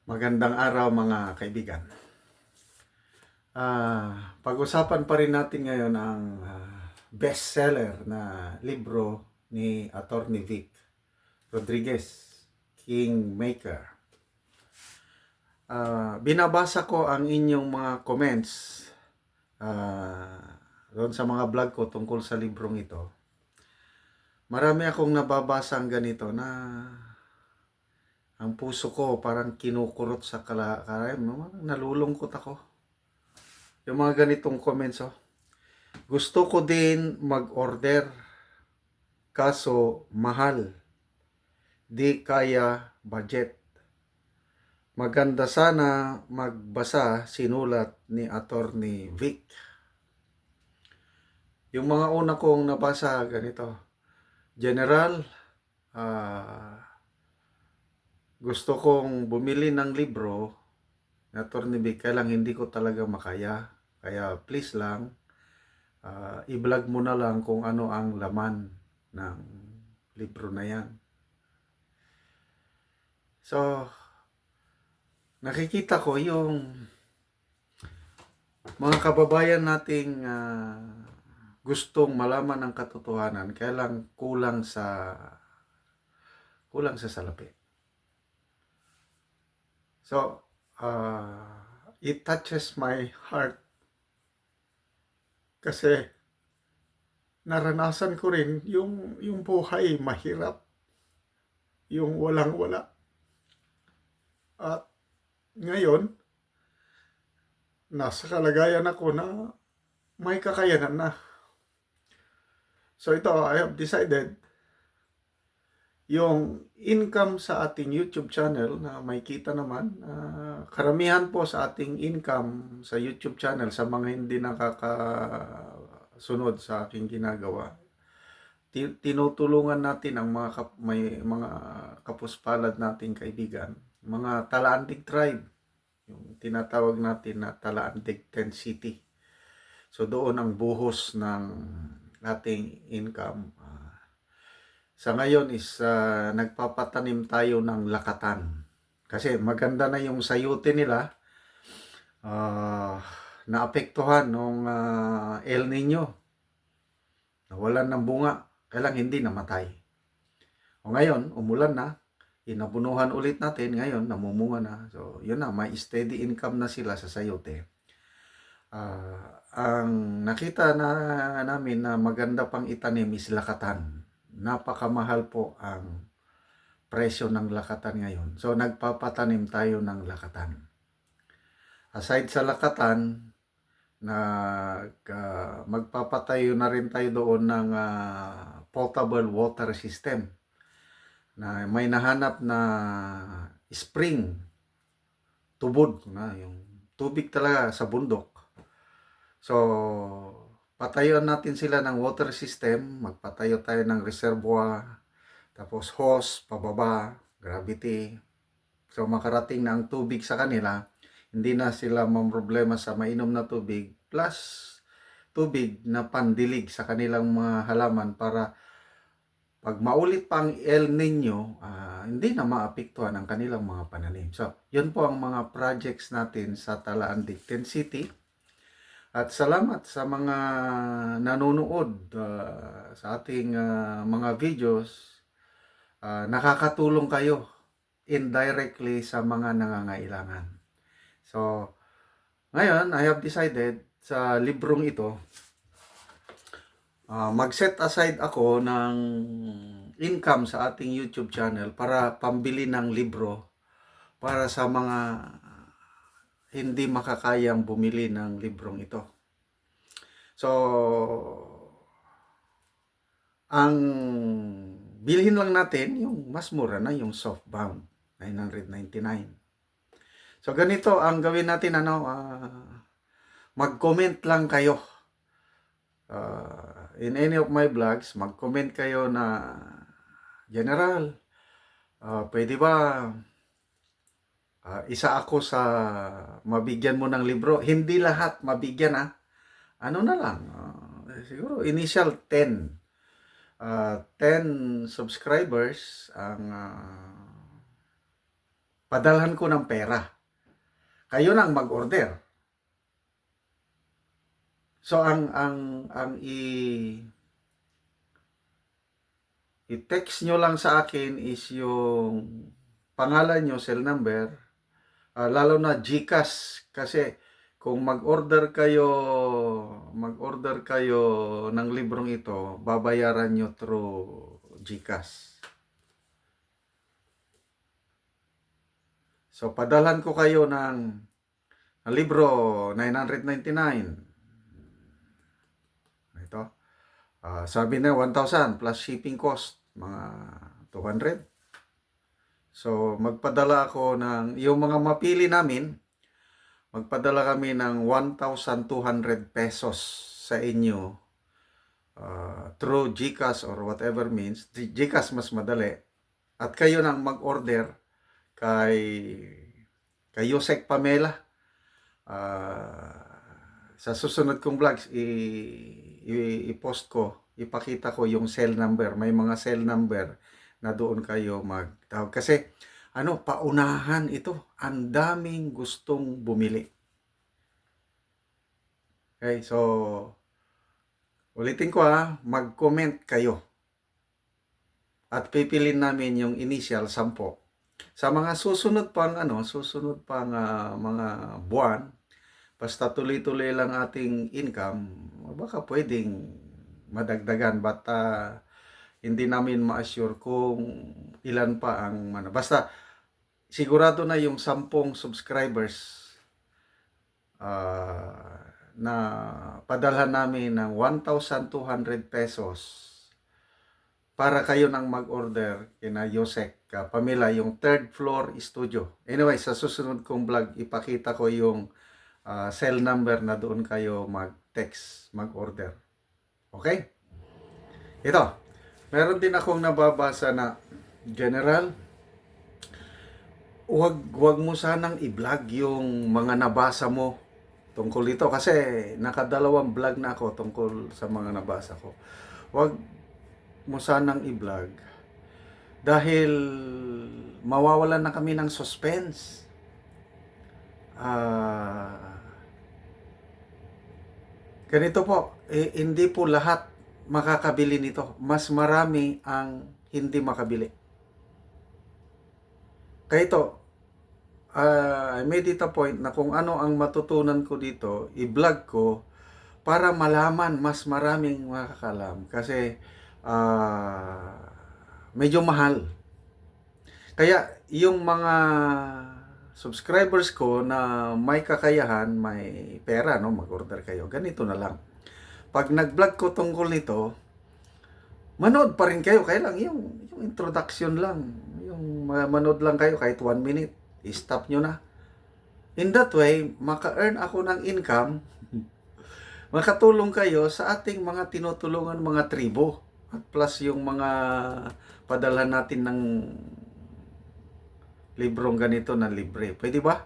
Magandang araw mga kaibigan. Pag-usapan pa rin natin ngayon ang bestseller na libro ni Attorney Vic Rodriguez, Kingmaker. Binabasa ko ang inyong mga comments doon sa mga vlog ko tungkol sa librong ito. Marami akong nababasang ganito na ang puso ko parang kinukurot sa kalakaran. Nalulungkot ako. Yung mga ganitong comments, oh. Gusto ko din mag-order, kaso mahal. Di kaya budget. Maganda sana magbasa, sinulat ni Attorney Vic. Yung mga una kong nabasa, ganito. General, gusto kong bumili ng libro ni Attorney Vic, kaya lang hindi ko talaga makaya. Kaya please lang, i-vlog mo na lang kung ano ang laman ng libro na yan. So, nakikita ko yung mga kababayan nating gustong malaman ng katotohanan, kaya lang kulang sa salapi. So, it touches my heart kasi naranasan ko rin yung buhay mahirap, yung walang-wala. At ngayon, nasa kalagayan ako na may kakayanan na. So ito, I have decided yung income sa ating YouTube channel na may kita naman, karamihan po sa ating income sa YouTube channel sa mga hindi nakakasunod sa aking ginagawa, tinutulungan natin ang may mga kapuspalad nating kaibigan, mga Talaandig tribe, yung tinatawag natin na Talaandig 10 City. So doon ang buhos ng ating income. Sa ngayon is nagpapatanim tayo ng lakatan. Kasi maganda na yung sayute nila. Naapektuhan nung El Nino. Nawalan ng bunga. Kailang hindi namatay. O ngayon, umulan na. Inabunuhan ulit natin. Ngayon, namumunga na. So, yun na. May steady income na sila sa sayote. Ang nakita namin na maganda pang itanim is lakatan. Napakamahal po ang presyo ng lakatan ngayon. So, nagpapatanim tayo ng lakatan. Aside sa lakatan, magpapatayo na rin tayo doon ng potable water system. Na may nahanap na spring, tubod, yung tubig talaga sa bundok. So, patayuan natin sila ng water system, magpatayo tayo ng reservoir, tapos hose, pababa, gravity. So, makarating na ang tubig sa kanila, hindi na sila mamroblema sa mainom na tubig, plus tubig na pandilig sa kanilang mga halaman para pag maulit pa ang El Nino, hindi na maapektuhan ang kanilang mga pananim. So, yun po ang mga projects natin sa Talaandig 10 City. At salamat sa mga nanonood sa ating mga videos. Nakakatulong kayo indirectly sa mga nangangailangan. So, ngayon, I have decided sa librong ito, mag-set aside ako ng income sa ating YouTube channel para pambili ng libro para sa mga hindi makakayang bumili ng librong ito. So, ang bilhin lang natin yung mas mura na, yung softbound, 999. So, ganito ang gawin natin, mag-comment lang kayo. In any of my vlogs, mag-comment kayo na, General, pwede ba isa ako sa mabigyan mo ng libro? Hindi lahat mabigyan, ano na lang, siguro initial 10 subscribers ang padalhan ko ng pera. Kayo nang mag-order. So ang i-text nyo lang sa akin is yung pangalan nyo, cell number, lalo na GCash kasi kung mag-order kayo ng librong ito, babayaran nyo through GCash. So padalhan ko kayo ng libro 999. Ito. Sabi na 1,000 plus shipping cost, mga 200. So, magpadala ako ng, yung mga mapili namin, magpadala kami ng 1,200 pesos sa inyo through GCash or whatever means. GCash mas madali. At kayo nang mag-order kay Yosek Pamela. Sa susunod kong vlogs, i-post ko, ipakita ko yung cell number. May mga cell number na doon kayo magtawag. Kasi, paunahan ito. Ang daming gustong bumili. Okay, so, ulitin ko mag-comment kayo. At pipilin namin yung initial 10. Sa mga susunod pang mga buwan, basta tuloy-tuloy lang ating income, baka pwedeng madagdagan. But hindi namin ma-assure kung ilan pa ang basta sigurado na yung 10 subscribers na padalhan namin ng 1,200 pesos para kayo nang mag-order kina Yosek Pamela, yung 3rd floor studio. Anyway, sa susunod kong vlog, ipakita ko yung cell number na doon kayo mag-text, mag-order. Okay? Ito, meron din akong nababasa na, General, wag mo sanang i-vlog yung mga nabasa mo tungkol dito kasi nakadalawang vlog na ako tungkol sa mga nabasa ko. Wag mo sanang i-vlog dahil mawawalan na kami ng suspense. Ganito po, hindi po lahat makakabili nito. Mas marami ang hindi makabili. Kaya ito, I made it a point na kung ano ang matutunan ko dito, i-vlog ko para malaman mas maraming makakalam. Kasi medyo mahal. Kaya yung mga subscribers ko na may kakayahan, may pera, mag-order kayo. Ganito na lang. Pag nag-vlog ko tungkol nito, manood pa rin kayo. Kaya lang yung introduction lang. Yung manood lang kayo kahit 1 minute. I-stop nyo na. In that way, maka-earn ako ng income. Makatulong kayo sa ating mga tinutulungan mga tribo. At plus yung mga padala natin ng librong ganito na libre. Pwede ba?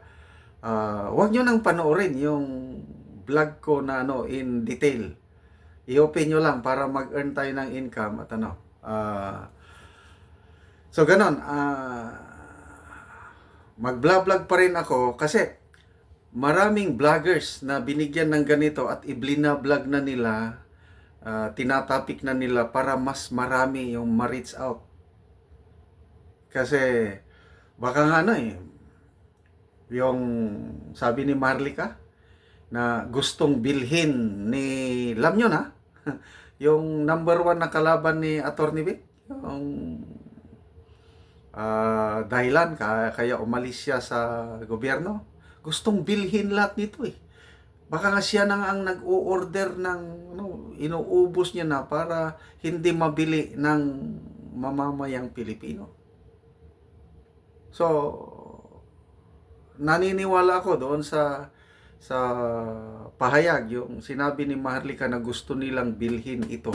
Huwag nyo nang panoorin yung vlog ko na in detail. I-open nyo lang para mag-earn tayo ng income at so ganon. Mag-vlog pa rin ako kasi maraming vloggers na binigyan ng ganito at iblina-vlog na nila, tinatapik na nila para mas marami yung ma-reach out. Kasi baka nga yung sabi ni Marlica na gustong bilhin ni, alam nyo na, yung number 1 na kalaban ni Atty. Vic, yung dahilan kaya umalis siya sa gobyerno, gustong bilhin lahat nito Baka nga siya nang ang nag-o-order ng inuubos niya na para hindi mabili ng mamamayang Pilipino. So, naniniwala ako doon sa pahayag, yung sinabi ni Maharlika na gusto nilang bilhin ito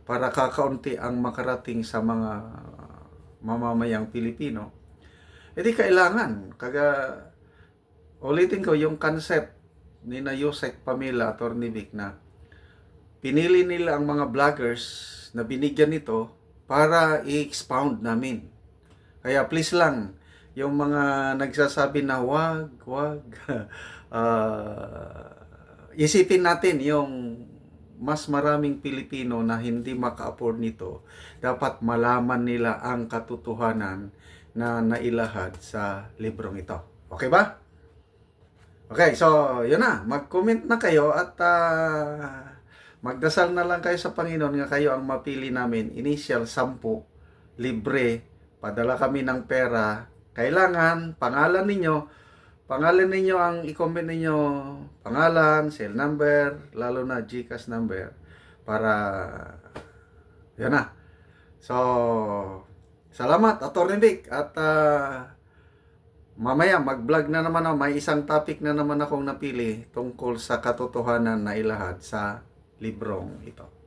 para kakaunti ang makarating sa mga mamamayang Pilipino. Di kailangan, ulitin ko yung concept ni na Yosek Pamela, Atty. Vic, na pinili nila ang mga vloggers na binigyan nito para i-expound namin. Kaya please lang, yung mga nagsasabi na wag, isipin natin yung mas maraming Pilipino na hindi maka-afford nito, dapat malaman nila ang katotohanan na nailahad sa librong ito. Okay ba? Okay, so yun na. Mag-comment na kayo at magdasal na lang kayo sa Panginoon nga kayo ang mapili namin. Initial 10, libre, padala kami ng pera. Kailangan, pangalan ninyo ang i-comment ninyo, pangalan, cell number, lalo na GCash number, para, yun na. So, salamat, Atty. Vic, at mamaya mag-vlog na naman ako, may isang topic na naman akong napili tungkol sa katotohanan na ilahad sa librong ito.